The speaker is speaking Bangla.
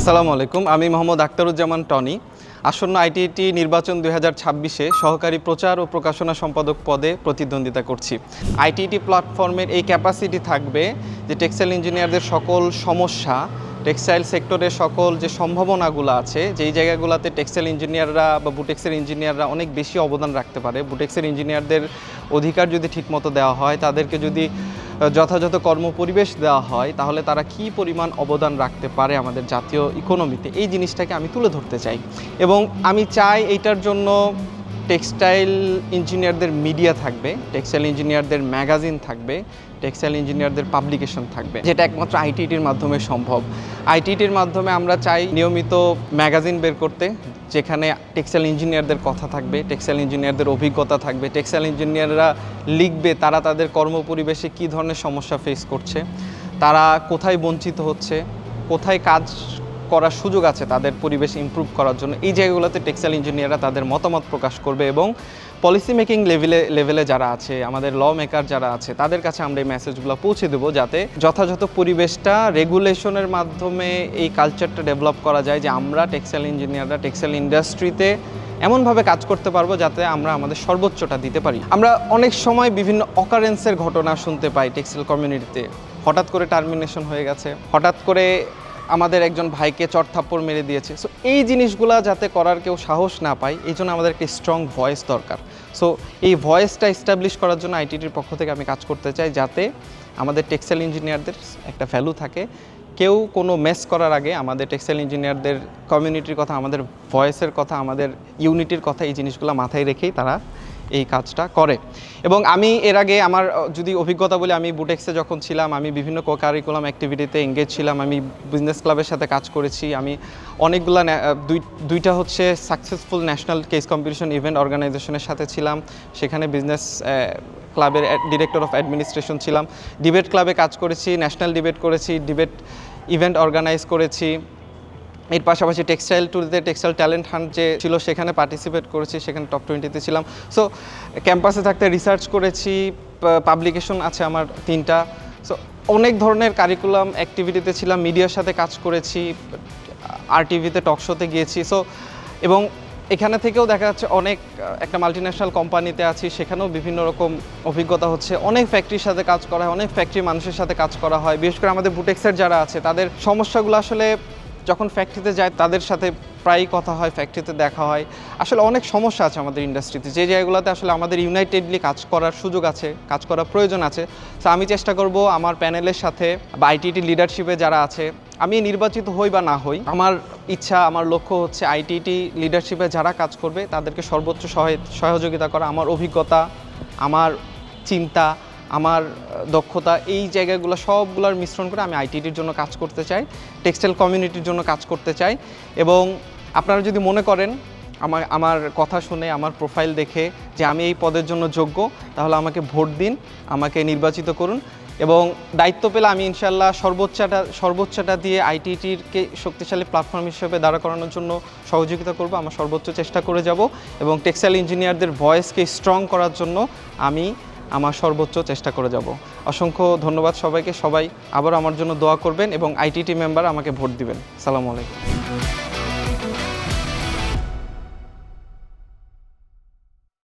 আসসালামু আলাইকুম। আমি মোহাম্মদ আখতারুজ্জামান টনি। আসন্ন আইটিটি নির্বাচন 2026-এ সহকারী প্রচার ও প্রকাশনা সম্পাদক পদে প্রতিদ্বন্দ্বিতা করছি। আইটিটি প্ল্যাটফর্মের এই ক্যাপাসিটি থাকবে যে টেক্সটাইল ইঞ্জিনিয়ারদের সকল সমস্যা, টেক্সটাইল সেক্টরের সকল যে সম্ভাবনাগুলো আছে, যেই জায়গাগুলোতে টেক্সটাইল ইঞ্জিনিয়াররা বা বুটেক্সের ইঞ্জিনিয়াররা অনেক বেশি অবদান রাখতে পারে, বুটেক্সের ইঞ্জিনিয়ারদের অধিকার যদি ঠিকমতো দেওয়া হয়, তাদেরকে যদি যথাযথ কর্মপরিবেশ দেওয়া হয়, তাহলে তারা কি পরিমাণ অবদান রাখতে পারে আমাদের জাতীয় ইকোনমিতে, এই জিনিসটাকে আমি তুলে ধরতে চাই। এবং আমি চাই এইটার জন্য টেক্সটাইল ইঞ্জিনিয়ারদের মিডিয়া থাকবে, টেক্সটাইল ইঞ্জিনিয়ারদের ম্যাগাজিন থাকবে, টেক্সটাইল ইঞ্জিনিয়ারদের পাবলিকেশন থাকবে, যেটা একমাত্র আইটিটির মাধ্যমে সম্ভব। আইটিটির মাধ্যমে আমরা চাই নিয়মিত ম্যাগাজিন বের করতে, যেখানে টেক্সটাইল ইঞ্জিনিয়ারদের কথা থাকবে, টেক্সটাইল ইঞ্জিনিয়ারদের অভিজ্ঞতা থাকবে, টেক্সটাইল ইঞ্জিনিয়াররা লিখবে তারা তাদের কর্মপরিবেশে কী ধরনের সমস্যা ফেস করছে, তারা কোথায় বঞ্চিত হচ্ছে, কোথায় কাজ করার সুযোগ আছে তাদের পরিবেশ ইমপ্রুভ করার জন্য। এই জায়গাগুলোতে টেক্সটাইল ইঞ্জিনিয়াররা তাদের মতামত প্রকাশ করবে এবং পলিসি মেকিং লেভেলে যারা আছে, আমাদের ল মেকার যারা আছে, তাদের কাছে আমরা এই মেসেজগুলো পৌঁছে দেবো, যাতে যথাযথ পরিবেশটা রেগুলেশনের মাধ্যমে এই কালচারটা ডেভেলপ করা যায় যে আমরা টেক্সটাইল ইঞ্জিনিয়াররা টেক্সটাইল ইন্ডাস্ট্রিতে এমনভাবে কাজ করতে পারবো যাতে আমরা আমাদের সর্বোচ্চটা দিতে পারি। আমরা অনেক সময় বিভিন্ন অকারেন্সের ঘটনা শুনতে পাই টেক্সটাইল কমিউনিটিতে। হঠাৎ করে টার্মিনেশন হয়ে গেছে, হঠাৎ করে আমাদের একজন ভাইকে চড়থাপ্পড় মেরে দিয়েছে। সো এই জিনিসগুলো যাতে করার কেউ সাহস না পায়, এই জন্য আমাদের একটি স্ট্রং ভয়েস দরকার। সো এই ভয়েসটা এস্টাবলিশ করার জন্য আইটিটির পক্ষ থেকে আমি কাজ করতে চাই, যাতে আমাদের টেক্সটাইল ইঞ্জিনিয়ারদের একটা ভ্যালু থাকে। কেউ কোনো মেস করার আগে আমাদের টেক্সটাইল ইঞ্জিনিয়ারদের কমিউনিটির কথা, আমাদের ভয়েসের কথা, আমাদের ইউনিটির কথা, এই জিনিসগুলো মাথায় রেখেই তারা এই কাজটা করে। এবং আমি এর আগে আমার যদি অভিজ্ঞতা বলি, আমি বুটেক্সে যখন ছিলাম, আমি বিভিন্ন কারিকুলাম অ্যাক্টিভিটিতে এঙ্গেজ ছিলাম, আমি বিজনেস ক্লাবের সাথে কাজ করেছি, আমি অনেকগুলো দুইটা হচ্ছে successful national case competition event অর্গানাইজেশনের সাথে ছিলাম, সেখানে বিজনেস ক্লাবের ডিরেক্টর অফ অ্যাডমিনিস্ট্রেশন ছিলাম, ডিবেট ক্লাবে কাজ করেছি, ন্যাশনাল ডিবেট করেছি, ডিবেট ইভেন্ট অর্গানাইজ করেছি। এর পাশাপাশি টেক্সটাইল ট্যুরতে টেক্সটাইল ট্যালেন্ট হান্ট যে ছিল সেখানে পার্টিসিপেট করেছি, সেখানে টপ 20-তে ছিলাম। সো ক্যাম্পাসে থাকতে রিসার্চ করেছি, পাবলিকেশন আছে আমার 3টা। সো অনেক ধরনের কারিকুলাম অ্যাক্টিভিটিতে ছিলাম, মিডিয়ার সাথে কাজ করেছি, RTV-তে টক শোতে গিয়েছি। সো এবং এখানে থেকেও দেখা যাচ্ছে অনেক একটা মাল্টিন্যাশনাল কোম্পানিতে আছি, সেখানেও বিভিন্ন রকম অভিজ্ঞতা হচ্ছে, অনেক ফ্যাক্টরির সাথে কাজ করা হয়, অনেক ফ্যাক্টরি মানুষের সাথে কাজ করা হয়। বিশেষ করে আমাদের বুটেক্সের যারা আছে তাদের সমস্যাগুলো আসলে যখন ফ্যাক্টরিতে যায় তাদের সাথে প্রায়ই কথা হয়, ফ্যাক্টরিতে দেখা হয়। আসলে অনেক সমস্যা আছে আমাদের ইন্ডাস্ট্রিতে, যে জায়গাগুলোতে আসলে আমাদের ইউনাইটেডলি কাজ করার সুযোগ আছে, কাজ করার প্রয়োজন আছে। তো আমি চেষ্টা করব আমার প্যানেলের সাথে বা আইটিটি লিডারশিপে যারা আছে, আমি নির্বাচিত হই বা না হই, আমার ইচ্ছা, আমার লক্ষ্য হচ্ছে আইটিটি লিডারশিপে যারা কাজ করবে তাদেরকে সর্বোচ্চ সহযোগিতা করা। আমার অভিজ্ঞতা, আমার চিন্তা, আমার দক্ষতা, এই জায়গাগুলো সবগুলোর মিশ্রণ করে আমি আইটিটির জন্য কাজ করতে চাই, টেক্সটাইল কমিউনিটির জন্য কাজ করতে চাই। এবং আপনারা যদি মনে করেন আমার কথা শুনে, আমার প্রোফাইল দেখে যে আমি এই পদের জন্য যোগ্য, তাহলে আমাকে ভোট দিন, আমাকে নির্বাচিত করুন। এবং দায়িত্ব পেলে আমি ইনশাল্লাহ সর্বোচ্চটা দিয়ে আইটিটিকে শক্তিশালী প্ল্যাটফর্ম হিসেবে দাঁড়া করানোর জন্য সহযোগিতা করব, আমার সর্বোচ্চ চেষ্টা করে যাব। এবং টেক্সটাইল ইঞ্জিনিয়ারদের ভয়েসকে স্ট্রং করার জন্য আমি আমার সর্বোচ্চ চেষ্টা করে যাব। অসংখ্য ধন্যবাদ সবাইকে। সবাই আবার আমার জন্য দোয়া করবেন এবং আইটিটি মেম্বার আমাকে ভোট দিবেন। আসসালামু আলাইকুম।